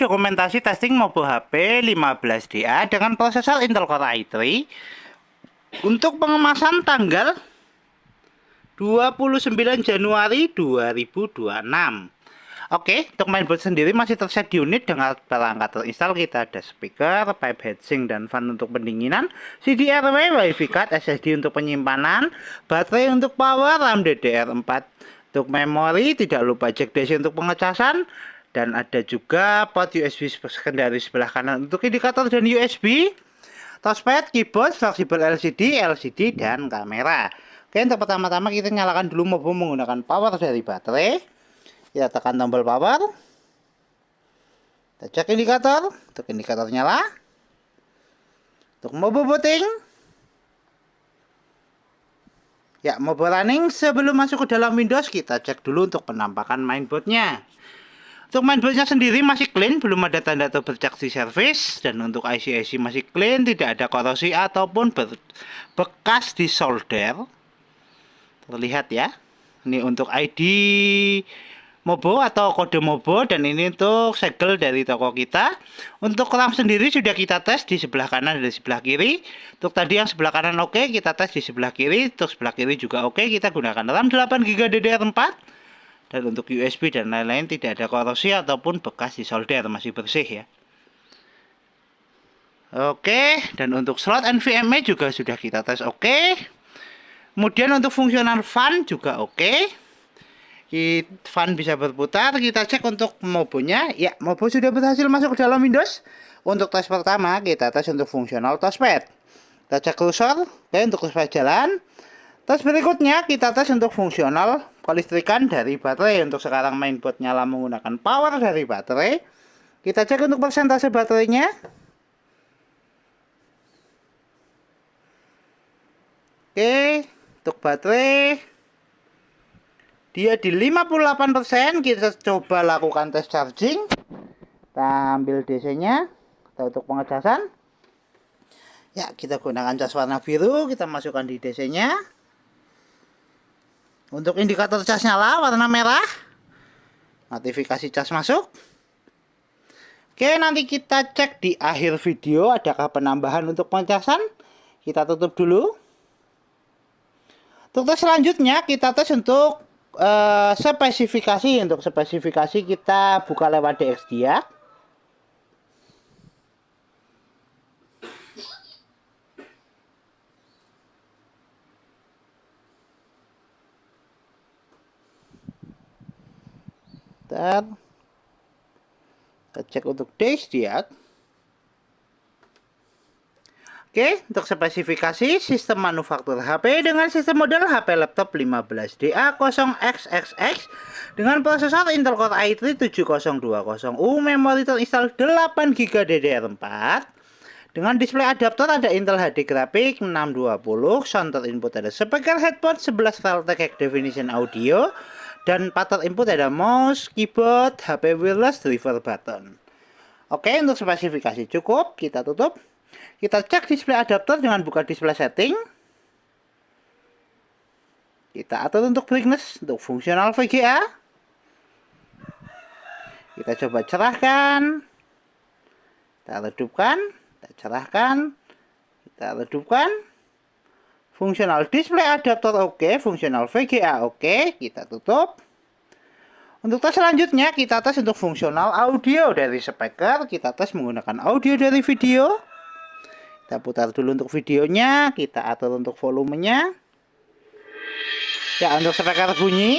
dokumentasi testing Mobo HP 15DA dengan prosesor Intel Core i3 untuk pengemasan tanggal 29 Januari 2026. Oke, untuk mainboard sendiri masih terset di unit dengan perangkat terinstall. Kita ada speaker, pipe heatsink, dan fan untuk pendinginan, CDRW, WiFi card, SSD untuk penyimpanan, baterai untuk power, RAM DDR4 untuk memori, tidak lupa jack DC untuk pengecasan, dan ada juga port USB sekunderi sebelah kanan untuk indikator dan USB, touchpad, keyboard, fleksibel LCD, dan kamera. Oke, untuk pertama-tama kita nyalakan dulu Mobo menggunakan power dari baterai. Kita tekan tombol power. Kita cek indikator. Untuk indikator nyala. Untuk Mobo booting. Ya, Mobo running. Sebelum masuk ke dalam Windows, kita cek dulu untuk penampakan mainboardnya. Untuk mainboardnya sendiri masih clean, belum ada tanda atau bercak di service. Dan untuk IC masih clean, tidak ada korosi ataupun bekas di solder. Terlihat ya. Ini untuk ID Mobo atau kode Mobo, dan ini untuk segel dari toko kita. Untuk RAM sendiri sudah kita tes di sebelah kanan dan di sebelah kiri. Untuk tadi yang sebelah kanan oke, kita tes di sebelah kiri. Untuk sebelah kiri juga oke, kita gunakan RAM 8GB DDR4. Dan untuk USB dan lain-lain tidak ada korosi ataupun bekas di solder, masih bersih ya. Oke, dan untuk slot NVMe juga sudah kita tes oke. Kemudian untuk fungsional fan juga oke. Fan bisa berputar. Kita cek untuk Mobonya. Ya, Mobo sudah berhasil masuk ke dalam Windows. Untuk tes pertama kita tes untuk fungsional touchpad. Kita cek kursor. Oke, untuk touchpad jalan. Tes berikutnya kita tes untuk fungsional kelistrikan dari baterai. Untuk sekarang mainboard nyala menggunakan power dari baterai. Kita cek untuk persentase baterainya. Oke, untuk baterai dia di 58%. Kita coba lakukan tes charging. Kita ambil DC-nya atau untuk pengecasan. Ya, kita gunakan cas warna biru. Kita masukkan di DC-nya. Untuk indikator cas nyala warna merah. Notifikasi cas masuk. Oke, nanti kita cek di akhir video adakah penambahan untuk pengecasan. Kita tutup dulu. Untuk tes selanjutnya kita tes untuk spesifikasi. Untuk spesifikasi kita buka lewat DXDIA. Kita cek untuk DXDIA. Oke, untuk spesifikasi sistem manufaktur HP dengan sistem model HP laptop 15DA0XXX dengan prosesor Intel Core i3 7020U, memori terinstall 8GB DDR4 dengan display adaptor ada Intel HD Graphics 620, sound input ada speaker headphone 11 Realtek High Definition Audio, dan pattern input ada mouse, keyboard, HP wireless, driver button. Oke, untuk spesifikasi cukup, kita tutup. Kita cek display adapter dengan buka display setting. Kita atur untuk brightness, untuk fungsional VGA. Kita coba cerahkan. Kita redupkan. Kita cerahkan. Kita redupkan. Fungsional display adapter oke. Fungsional VGA oke. Kita tutup. Untuk tes selanjutnya kita tes untuk fungsional audio dari speaker. Kita tes menggunakan audio dari video. Kita putar dulu untuk videonya, kita atur untuk volumenya. Ya, untuk speaker bunyi.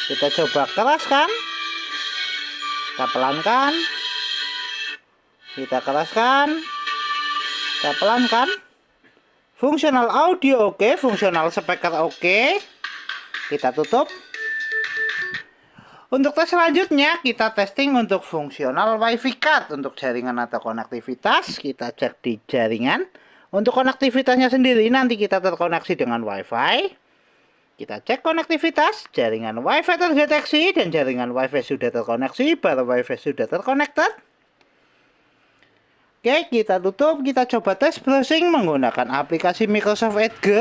Kita coba keraskan. Kita pelankan. Kita keraskan. Kita pelankan. Fungsional audio oke, fungsional speaker oke. Kita tutup. Untuk tes selanjutnya kita testing untuk fungsional WiFi card. Untuk jaringan atau konektivitas kita cek di jaringan. Untuk konektivitasnya sendiri nanti kita terkoneksi dengan WiFi. Kita cek konektivitas, jaringan WiFi terdeteksi dan jaringan WiFi sudah terkoneksi, baru WiFi sudah terconnected. Oke, kita tutup. Kita coba tes browsing menggunakan aplikasi Microsoft Edge.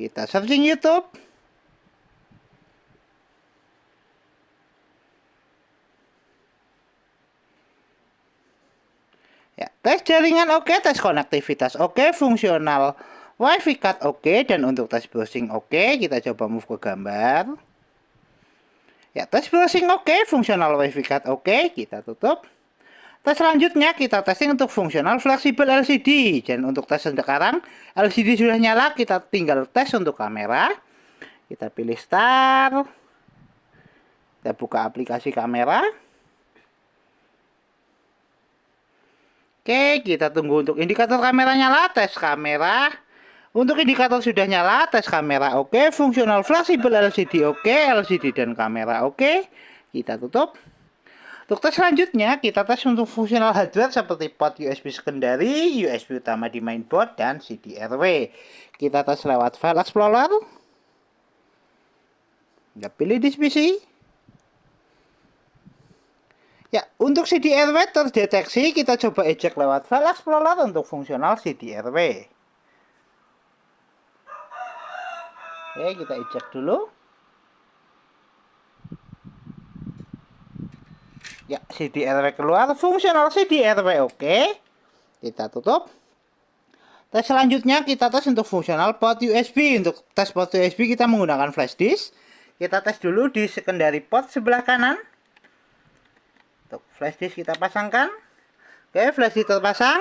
Kita searching YouTube. Ya, tes jaringan oke, tes konektivitas oke, fungsional WiFi card oke, dan untuk tes browsing oke, kita coba move ke gambar. Ya, tes browsing oke, fungsional WiFi card oke, kita tutup. Tes selanjutnya kita testing untuk fungsional fleksibel LCD. Dan untuk tes sekarang LCD sudah nyala, kita tinggal tes untuk kamera. Kita pilih start. Kita buka aplikasi kamera. Oke, kita tunggu untuk indikator kamera nyala, tes kamera. Untuk indikator sudah nyala, tes kamera oke, fungsional fleksibel LCD oke, LCD dan kamera oke. Kita tutup. Untuk tes selanjutnya, kita tes untuk fungsional hardware seperti port USB secondary, USB utama di mainboard, dan CD-RW. Kita tes lewat File Explorer. Kita pilih di PC. Ya, untuk CD-RW terdeteksi, kita coba eject lewat File Explorer untuk fungsional CD-RW. Oke, kita eject dulu. Ya, CD-RW keluar, fungsional CD-RW oke. Kita tutup. Tes selanjutnya kita tes untuk fungsional port USB. Untuk tes port USB kita menggunakan flash disk. Kita tes dulu di secondary port sebelah kanan. Untuk flash disk kita pasangkan. Oke, flash disk terpasang.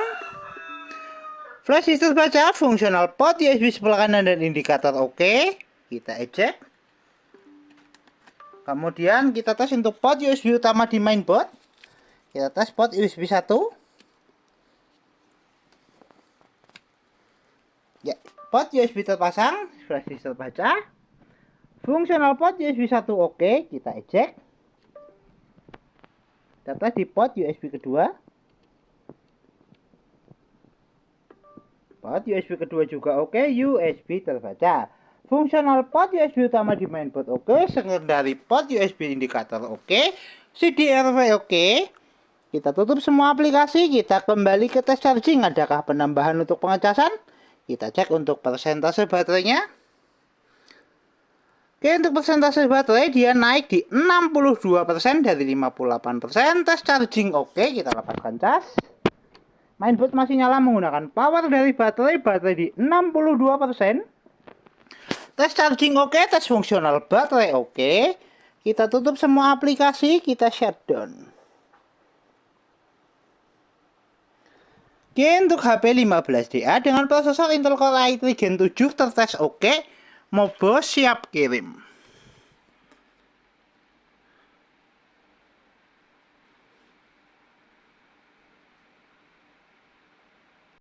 Flash disk terbaca, fungsional port USB sebelah kanan dan indikator oke. Kita eject. Kemudian kita tes untuk port USB utama di mainboard. Kita tes port USB 1. Ya, port USB terpasang, flash disk terbaca. Fungsional port USB 1 oke, kita eject. Kita tes di port USB kedua. Port USB kedua juga oke, USB terbaca. Fungsional port USB utama di mainboard oke, secondary port USB indikator oke, CD-RW oke. Kita tutup semua aplikasi, kita kembali ke tes charging. Adakah penambahan untuk pengecasan? Kita cek untuk persentase baterainya. Oke, untuk persentase baterai dia naik di 62% dari 58%. Tes charging oke, kita lepaskan cas. Mainboard masih nyala menggunakan power dari baterai di 62%. Tes charging oke, tes fungsional baterai oke. Kita tutup semua aplikasi, kita shutdown. Oke, untuk HP 15DA dengan prosesor Intel Core i3 Gen 7 tertes oke. Mobo siap kirim.